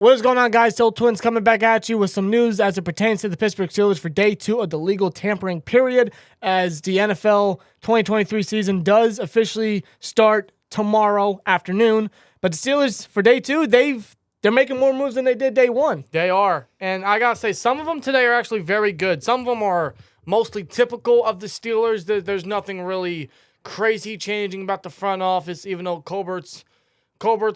What is going on, guys? SteelTwins coming back at you with some news as it pertains to the Pittsburgh Steelers for day 2 of the legal tampering period, as the NFL 2023 season does officially start tomorrow afternoon. But the Steelers for day 2, they're making more moves than they did day 1. They are. And I got to say, some of them today are actually very good. Some of them are mostly typical of the Steelers. There's nothing really crazy changing about the front office, even though Colbert's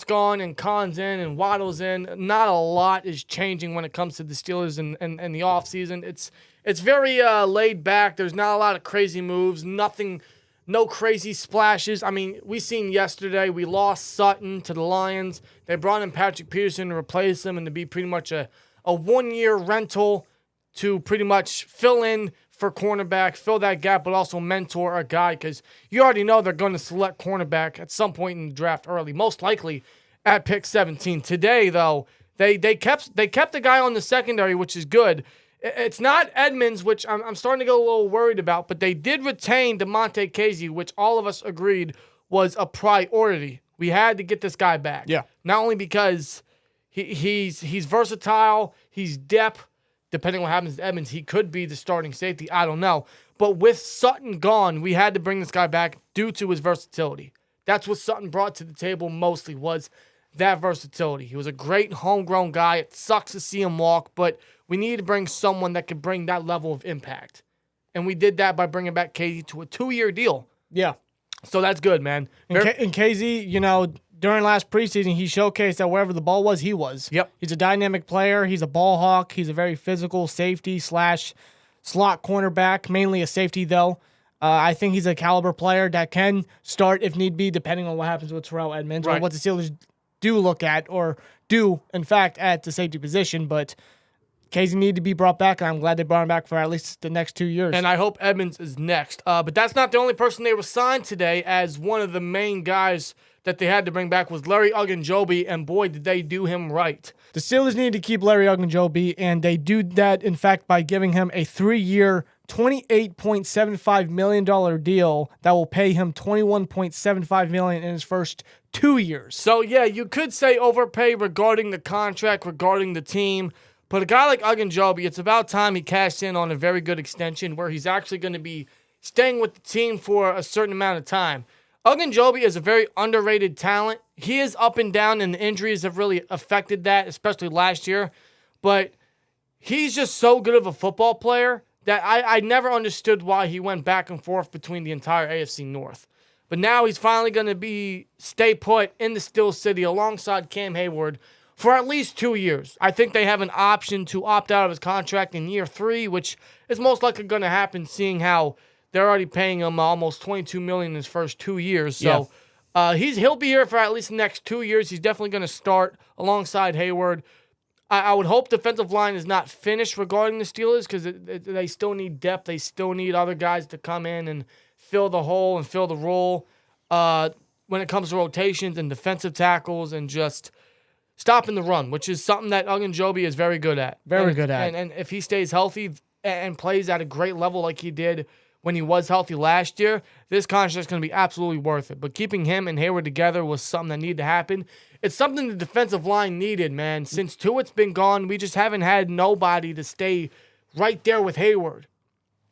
gone and Khan's in and Waddle's in. Not a lot is changing when it comes to the Steelers and the offseason. It's very laid back. There's not a lot of crazy moves. No crazy splashes. I mean, we seen yesterday, we lost Sutton to the Lions. They brought in Patrick Peterson to replace him and to be pretty much a one-year rental to pretty much fill in for cornerback, fill that gap, but also mentor a guy, because you already know they're going to select cornerback at some point in the draft early, most likely at pick 17. Today, though, they kept the guy on the secondary, which is good. It's not Edmonds, which I'm starting to get a little worried about, but they did retain Damontae Kazee, which all of us agreed was a priority. We had to get this guy back. Yeah. Not only because he's versatile, he's depth. Depending on what happens to Edmonds, he could be the starting safety. I don't know. But with Sutton gone, we had to bring this guy back due to his versatility. That's what Sutton brought to the table mostly, was that versatility. He was a great homegrown guy. It sucks to see him walk, but we needed to bring someone that could bring that level of impact. And we did that by bringing back Kazee to a 2-year deal. Yeah. So that's good, man. And Kazee, during last preseason, he showcased that wherever the ball was, he was. Yep. He's a dynamic player. He's a ball hawk. He's a very physical safety / slot cornerback, mainly a safety, though. I think he's a caliber player that can start if need be, depending on what happens with Terrell Edmonds or what the Steelers do look at or do, in fact, at the safety position. But Kazee needed to be brought back, and I'm glad they brought him back for at least the next 2 years. And I hope Edmonds is next. But that's not the only person they were signed today, as one of the main guys that they had to bring back was Larry Ogunjobi, and boy, did they do him right. The Steelers need to keep Larry Ogunjobi, and they do that, in fact, by giving him a 3-year, $28.75 million deal that will pay him $21.75 million in his first 2 years. So, yeah, you could say overpay regarding the contract, regarding the team. But a guy like Ogunjobi, it's about time he cashed in on a very good extension where he's actually going to be staying with the team for a certain amount of time. Ogunjobi is a very underrated talent. He is up and down, and the injuries have really affected that, especially last year. But he's just so good of a football player that I never understood why he went back and forth between the entire AFC North. But now he's finally going to stay put in the Steel City alongside Cam Hayward for at least 2 years. I think they have an option to opt out of his contract in year 3, which is most likely going to happen, seeing how they're already paying him almost $22 million in his first 2 years. So he'll be here for at least the next 2 years. He's definitely going to start alongside Hayward. I would hope defensive line is not finished regarding the Steelers, because they still need depth. They still need other guys to come in and fill the hole and fill the role when it comes to rotations and defensive tackles and just stopping the run, which is something that Ogunjobi is very good at. And if he stays healthy and plays at a great level like he did when he was healthy last year, this contract is going to be absolutely worth it. But keeping him and Hayward together was something that needed to happen. It's something the defensive line needed, man. Since Tuitt's been gone, we just haven't had nobody to stay right there with Hayward.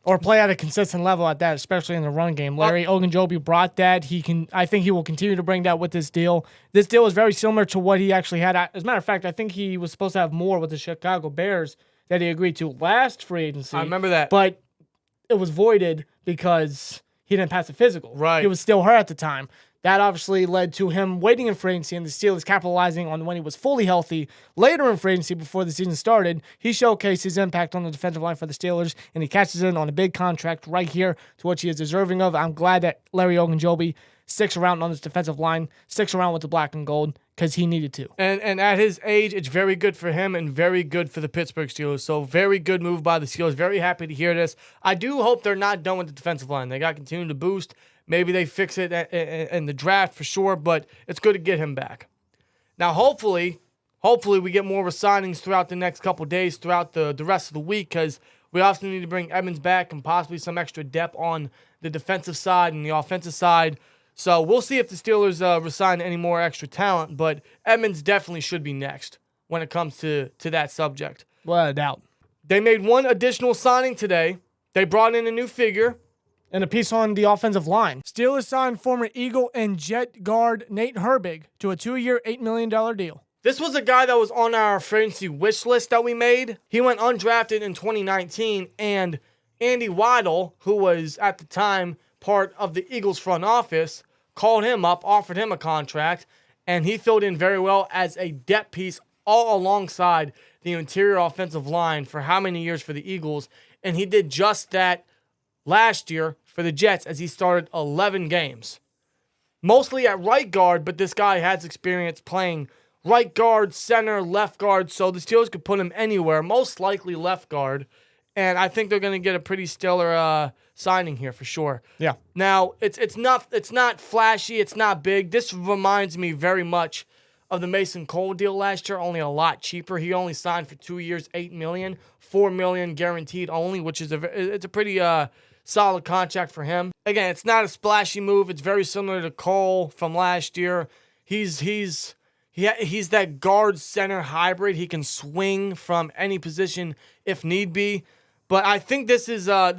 Or play at a consistent level at that, especially in the run game. Larry Ogunjobi brought that. I think he will continue to bring that with this deal. This deal is very similar to what he actually had. As a matter of fact, I think he was supposed to have more with the Chicago Bears that he agreed to last free agency. I remember that. But it was voided because he didn't pass the physical. Right. He was still hurt at the time. That obviously led to him waiting in free agency and the Steelers capitalizing on when he was fully healthy. Later in free agency, before the season started, he showcased his impact on the defensive line for the Steelers, and he catches in on a big contract right here to what he is deserving of. I'm glad that Larry Ogunjobi sticks around on this defensive line, sticks around with the black and gold, because he needed to. And at his age, it's very good for him and very good for the Pittsburgh Steelers. So very good move by the Steelers. Very happy to hear this. I do hope they're not done with the defensive line. They got to continue to boost. Maybe they fix it in the draft for sure, but it's good to get him back. Now, hopefully we get more signings throughout the next couple days, throughout the rest of the week, because we also need to bring Edmonds back and possibly some extra depth on the defensive side and the offensive side. So we'll see if the Steelers resign any more extra talent, but Edmonds definitely should be next. when it comes to that subject. Without a doubt. They made one additional signing today. They brought in a new figure. And a piece on the offensive line. Steelers signed former Eagle and Jet guard Nate Herbig to a 2-year, $8 million deal. This was a guy that was on our free agency wish list that we made. He went undrafted in 2019, and Andy Weidl, who was at the time part of the Eagles front office, called him up, offered him a contract, and he filled in very well as a depth piece all alongside the interior offensive line for how many years for the Eagles, and he did just that last year for the Jets as he started 11 games. Mostly at right guard, but this guy has experience playing right guard, center, left guard, so the Steelers could put him anywhere, most likely left guard. And I think they're going to get a pretty stellar signing here for sure. Yeah. Now, it's not flashy, it's not big. This reminds me very much of the Mason Cole deal last year, only a lot cheaper. He only signed for 2 years, $8 million, $4 million guaranteed only, which is it's a pretty solid contract for him. Again, it's not a splashy move. It's very similar to Cole from last year. He's that guard center hybrid. He can swing from any position if need be. But I think this is a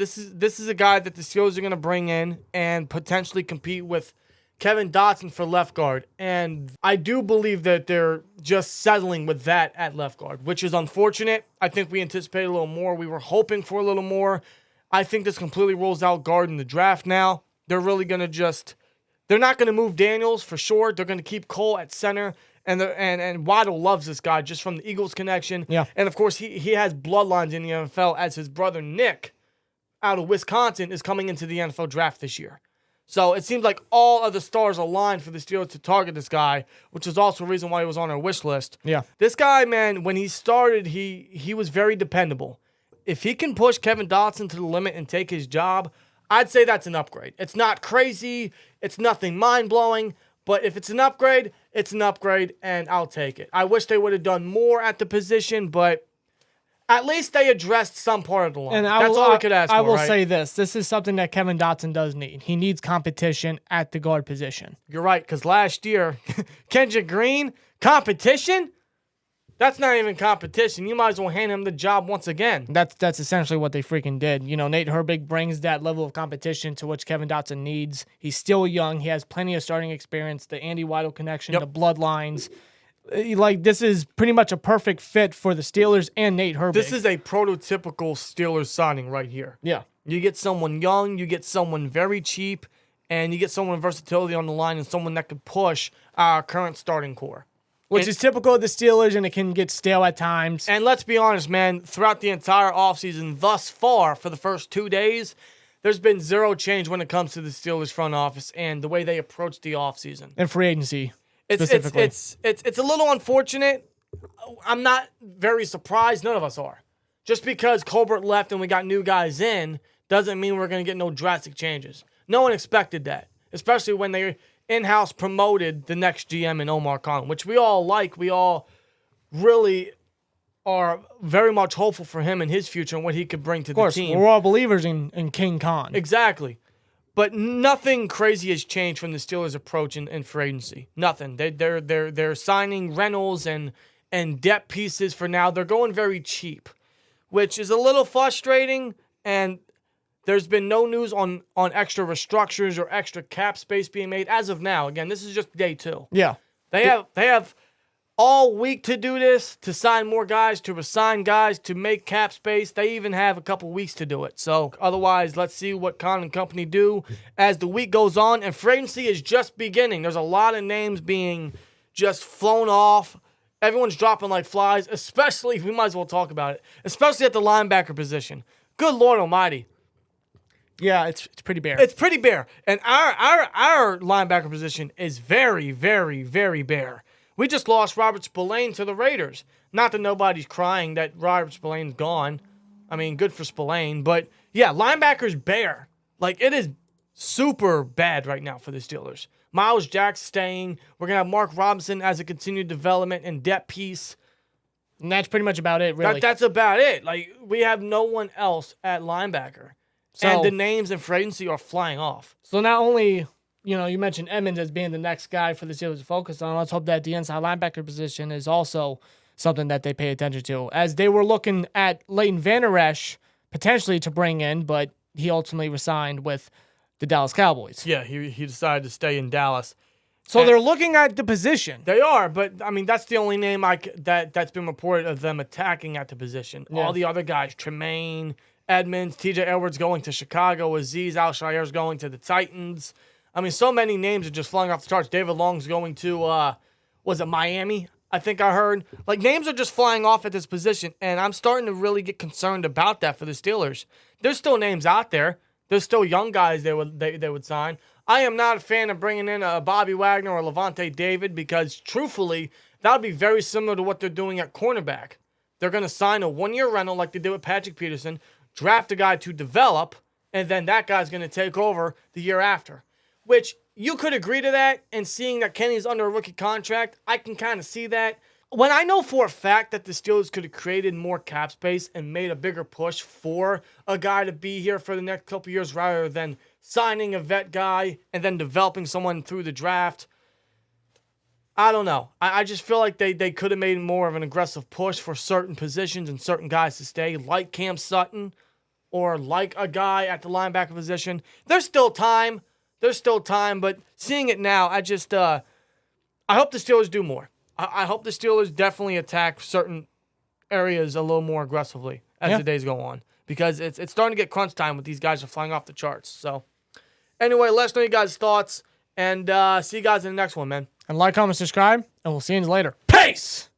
guy that the Steelers are going to bring in and potentially compete with Kevin Dotson for left guard. And I do believe that they're just settling with that at left guard, which is unfortunate. I think we anticipated a little more. We were hoping for a little more. I think this completely rules out guard in the draft now. They're really going to they're not going to move Daniels for sure. They're going to keep Cole at center. And Waddle loves this guy just from the Eagles connection. Yeah. And, of course, he has bloodlines in the NFL as his brother Nick out of Wisconsin is coming into the NFL draft this year. So it seems like all of the stars aligned for the Steelers to target this guy, which is also a reason why he was on our wish list. Yeah. This guy, man, when he started, he was very dependable. If he can push Kevin Dotson to the limit and take his job, I'd say that's an upgrade. It's not crazy. It's nothing mind-blowing. But if it's an upgrade, it's an upgrade, and I'll take it. I wish they would have done more at the position, but at least they addressed some part of the line. And that's all I could ask for, I will say this. This is something that Kevin Dotson does need. He needs competition at the guard position. You're right, because last year, Kendrick Green, competition? That's not even competition. You might as well hand him the job once again. That's essentially what they freaking did. You know, Nate Herbig brings that level of competition to which Kevin Dotson needs. He's still young. He has plenty of starting experience. The Andy Weidl connection, the bloodlines. This is pretty much a perfect fit for the Steelers and Nate Herbig. This is a prototypical Steelers signing right here. Yeah. You get someone young, you get someone very cheap, and you get someone with versatility on the line and someone that could push our current starting core. Which is typical of the Steelers, and it can get stale at times. And let's be honest, man, throughout the entire offseason thus far, for the first 2 days, there's been zero change when it comes to the Steelers front office and the way they approach the offseason. And free agency, specifically. It's a little unfortunate. I'm not very surprised. None of us are. Just because Colbert left and we got new guys in doesn't mean we're going to get no drastic changes. No one expected that, especially when they in-house promoted the next GM in Omar Khan, which we all like. We all really are very much hopeful for him and his future and what he could bring to the team. We're all believers in King Khan. Exactly. But nothing crazy has changed from the Steelers' approach in free agency. Nothing. They're signing Reynolds and depth pieces for now. They're going very cheap, which is a little frustrating, and there's been no news on extra restructures or extra cap space being made as of now. Again, this is just day 2. Yeah. They have all week to do this, to sign more guys, to resign guys, to make cap space. They even have a couple weeks to do it. So otherwise, let's see what Khan and company do as the week goes on. And free agency is just beginning. There's a lot of names being just flown off. Everyone's dropping like flies, especially, we might as well talk about it, especially at the linebacker position. Good Lord almighty. Yeah, it's pretty bare. It's pretty bare. And our linebacker position is very, very, very bare. We just lost Robert Spillane to the Raiders. Not that nobody's crying that Robert Spillane's gone. I mean, good for Spillane. But, yeah, linebacker's bare. Like, it is super bad right now for the Steelers. Miles Jack's staying. We're going to have Mark Robinson as a continued development and depth piece. And that's pretty much about it, really. That's about it. Like, we have no one else at linebacker. So, and the names in free agency are flying off. So not only, you mentioned Edmonds as being the next guy for the Steelers to focus on, let's hope that the inside linebacker position is also something that they pay attention to, as they were looking at Leighton Vander Esch potentially to bring in, but he ultimately resigned with the Dallas Cowboys. Yeah, he decided to stay in Dallas. So they're looking at the position. They are, but I mean that's the only name that's been reported of them attacking at the position. Yeah. All the other guys, Tremaine, Edmonds, T.J. Edwards going to Chicago, Azeez Al-Shaair's going to the Titans. I mean, so many names are just flying off the charts. David Long's going to was it Miami? I think I heard. Like, names are just flying off at this position, and I'm starting to really get concerned about that for the Steelers. There's still names out there. There's still young guys they would sign. I am not a fan of bringing in a Bobby Wagner or Levante David because, truthfully, that would be very similar to what they're doing at cornerback. They're going to sign a one-year rental like they did with Patrick Peterson, draft a guy to develop, and then that guy's going to take over the year after. Which, you could agree to that, and seeing that Kenny's under a rookie contract, I can kind of see that. When I know for a fact that the Steelers could have created more cap space and made a bigger push for a guy to be here for the next couple years rather than signing a vet guy and then developing someone through the draft, I don't know. I just feel like they could have made more of an aggressive push for certain positions and certain guys to stay, like Cam Sutton or like a guy at the linebacker position. There's still time. But seeing it now, I hope the Steelers do more. I hope the Steelers definitely attack certain areas a little more aggressively as the days go on, because it's starting to get crunch time with these guys are flying off the charts. So anyway, let us know your guys' thoughts, and see you guys in the next one, man. And like, comment, subscribe, and we'll see you later. Peace!